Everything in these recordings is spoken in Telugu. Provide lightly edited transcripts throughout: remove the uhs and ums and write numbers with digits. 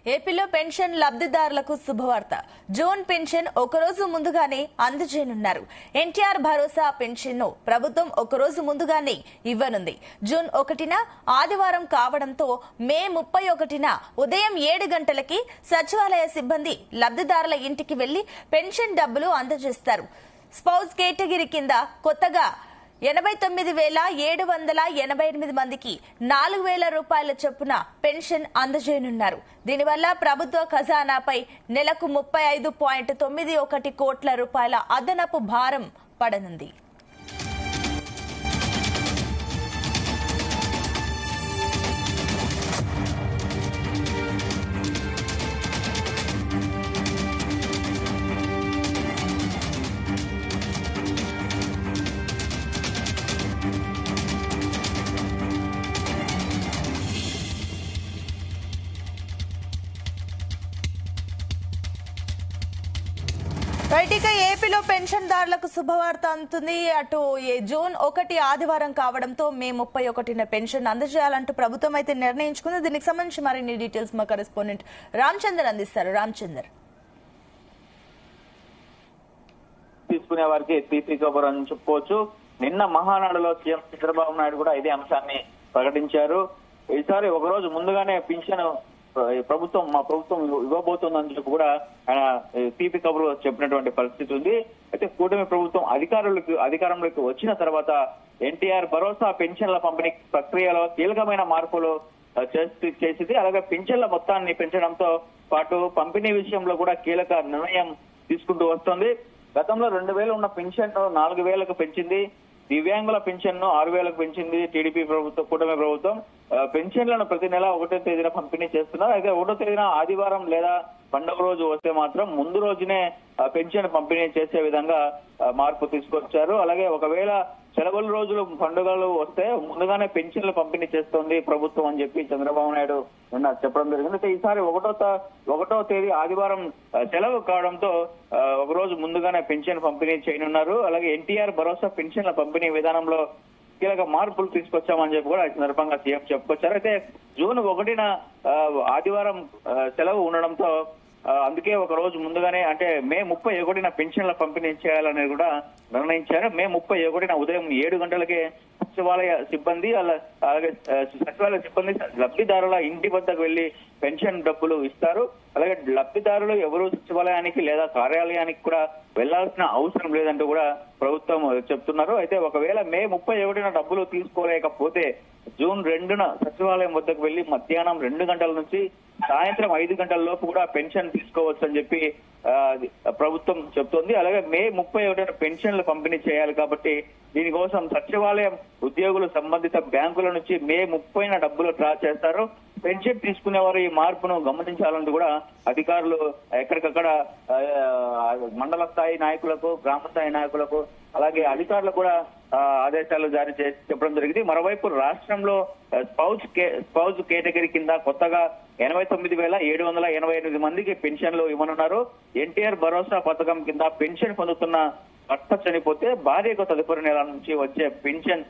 ఏపీలో పెన్షన్ లబ్ధిదారులకు శుభవార్త. జూన్ పెన్షన్ ఒకరోజు ముందుగానే అందజేయనున్నారు. ఎన్టీఆర్ భరోసా పెన్షన్ ను ప్రభుత్వం ఒకరోజు ముందుగానే ఇవ్వనుంది. జూన్ 1న ఆదివారం కావడంతో మే 31న ఉదయం 7 గంటలకి సచివాలయ సిబ్బంది లబ్ధిదారుల ఇంటికి వెళ్లి పెన్షన్ డబ్బులు అందజేస్తారు. స్పౌజ్ కేటగిరీ కింద కొత్తగా 89,788 మందికి 4,000 రూపాయల చొప్పున పెన్షన్ అందజేయనున్నారు. దీనివల్ల ప్రభుత్వ ఖజానాపై నెలకు 35.91 కోట్ల రూపాయల అదనపు భారం పడనుంది. ఇక ఏపీలో పెన్షన్దారులకు శుభవార్త అందుతుంది. అటు జూన్ 1 ఆదివారం కావడంతో మే 31న పెన్షన్ అందజేయాలంటూ ప్రభుత్వం అయితే నిర్ణయించుకుంది. దీనికి సంబంధించి మరిన్ని డీటెయిల్స్ మా కరెస్పాండెంట్ రామచందర్ అందిస్తారు. రామచందర్, తీసుకునే వారికి తీపి కబురు అని చెప్పుకోవచ్చు. నిన్న మహానాడులో సీఎం చంద్రబాబు నాయుడు కూడా ఇదే అంశాన్ని ప్రకటించారు. ఈసారి ఒకరోజు ముందుగానే పింఛను మా ప్రభుత్వం ఇవ్వబోతోందని చెప్పి కూడా ఆయన తీపి కబురు చెప్పినటువంటి పరిస్థితి ఉంది. అయితే కూటమి ప్రభుత్వం అధికారంలోకి వచ్చిన తర్వాత ఎన్టీఆర్ భరోసా పెన్షన్ల పంపిణీ ప్రక్రియలో కీలకమైన మార్పులు చేసింది. అలాగే పెన్షన్ల మొత్తాన్ని పెంచడంతో పాటు పంపిణీ విషయంలో కూడా కీలక నిర్ణయం తీసుకుంటూ వస్తుంది. గతంలో 2,000 ఉన్న పెన్షన్ 4,000కు పెంచింది. దివ్యాంగుల పెన్షన్ ను 6,000కు పెంచింది టీడీపీ ప్రభుత్వం, కూటమి ప్రభుత్వం. పెన్షన్లను ప్రతి నెల 1వ తేదీన పంపిణీ చేస్తున్నారు. అయితే 1వ తేదీన ఆదివారం లేదా పండుగ రోజు వస్తే మాత్రం ముందు రోజునే పెన్షన్ పంపిణీ చేసే విధంగా మార్పు తీసుకొచ్చారు. అలాగే ఒకవేళ సెలవుల రోజులు పండుగలు వస్తే ముందుగానే పెన్షన్లు పంపిణీ చేస్తోంది ప్రభుత్వం అని చెప్పి చంద్రబాబు నాయుడు నిన్న చెప్పడం జరిగింది. అయితే ఈసారి 1వ తేదీ ఆదివారం సెలవు కావడంతో ఒకరోజు ముందుగానే పెన్షన్ పంపిణీ చేయనున్నారు. అలాగే ఎన్టీఆర్ భరోసా పెన్షన్ల పంపిణీ విధానంలో కీలక మార్పులు తీసుకొచ్చామని చెప్పి కూడా ఈ సందర్భంగా సీఎం చెప్పుకొచ్చారు. అయితే జూన్ 1న ఆదివారం సెలవు ఉండడంతో అందుకే ఒక రోజు ముందుగానే అంటే మే 31న పెన్షన్ల పంపిణీ చేయాలనేది కూడా నిర్ణయించారు. మే 31న ఉదయం 7 గంటలకే సచివాలయ సిబ్బంది లబ్ధిదారుల ఇంటి వద్దకు వెళ్లి పెన్షన్ డబ్బులు ఇస్తారు. అలాగే లబ్ధిదారులు ఎవరు సచివాలయానికి లేదా కార్యాలయానికి కూడా వెళ్లాల్సిన అవసరం లేదంటూ కూడా ప్రభుత్వం చెప్తున్నారు. అయితే ఒకవేళ మే 31న డబ్బులు తీసుకోలేకపోతే జూన్ 2న సచివాలయం వద్దకు వెళ్లి మధ్యాహ్నం 2 గంటల నుంచి సాయంత్రం 5 గంటల లోపు కూడా పెన్షన్ తీసుకోవచ్చు అని చెప్పి ప్రభుత్వం చెప్తోంది. అలాగే మే 31న పెన్షన్లు పంపిణీ చేయాలి కాబట్టి దీనికోసం సచివాలయం ఉద్యోగులు సంబంధిత బ్యాంకుల నుంచి మే 30న డబ్బులు డ్రా చేస్తారు. పెన్షన్ తీసుకునేవారు ఈ మార్పును గమనించాలంటూ కూడా అధికారులు ఎక్కడికక్కడ మండల స్థాయి నాయకులకు, గ్రామ స్థాయి నాయకులకు, అలాగే అధికారులు కూడా ఆదేశాలు జారీ చేసి చెప్పడం జరిగింది. మరోవైపు రాష్ట్రంలో స్పౌజ్ కేటగిరీ కింద కొత్తగా 89,788 మందికి పెన్షన్లు ఇవ్వనున్నారు. ఎన్టీఆర్ భరోసా పథకం కింద పెన్షన్ పొందుతున్న భర్త చనిపోతే భార్యకు తదుపరి నెల నుంచి వచ్చే పెన్షన్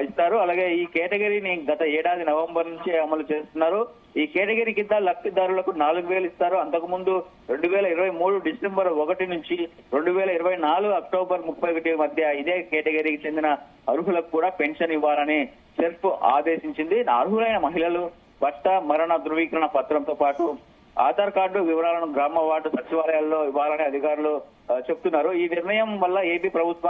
ఇస్తారు. అలాగే ఈ కేటగిరీని గత ఏడాది నవంబర్ నుంచి అమలు చేస్తున్నారు. ఈ కేటగిరీ కింద లబ్ధిదారులకు 4,000 ఇస్తారు. అంతకుముందు 2023 డిసెంబర్ 1 నుంచి 2024 అక్టోబర్ 31 మధ్య ఇదే కేటగిరీకి చెందిన అర్హులకు కూడా పెన్షన్ ఇవ్వాలని సెర్ప్ ఆదేశించింది. అర్హులైన మహిళలు భర్త మరణ ధృవీకరణ పత్రంతో పాటు ఆధార్ కార్డు వివరాలను గ్రామ వార్డు సచివాలయాల్లో ఇవ్వాలని అధికారులు చెప్తున్నారు. ఈ నిర్ణయం వల్ల ఏపీ ప్రభుత్వ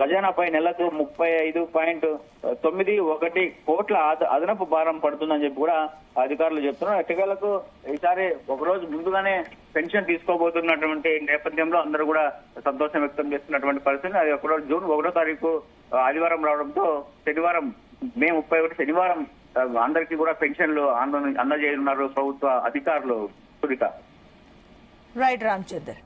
ఖజానాపై నెలకు 35.91 కోట్ల అదనపు భారం పడుతుందని చెప్పి కూడా అధికారులు చెప్తున్నారు. ఎట్టకేలకు ఈసారి ఒకరోజు ముందుగానే పెన్షన్ తీసుకోబోతున్నటువంటి నేపథ్యంలో అందరూ కూడా సంతోషం వ్యక్తం చేస్తున్నటువంటి పరిస్థితి. అది ఒకరోజు జూన్ 1వ తారీఖు ఆదివారం రావడంతో శనివారం మే 31 శనివారం అందరికీ కూడా పెన్షన్లు అందజేయనున్నారు ప్రభుత్వ అధికారులు. రైట్ రామచందర్.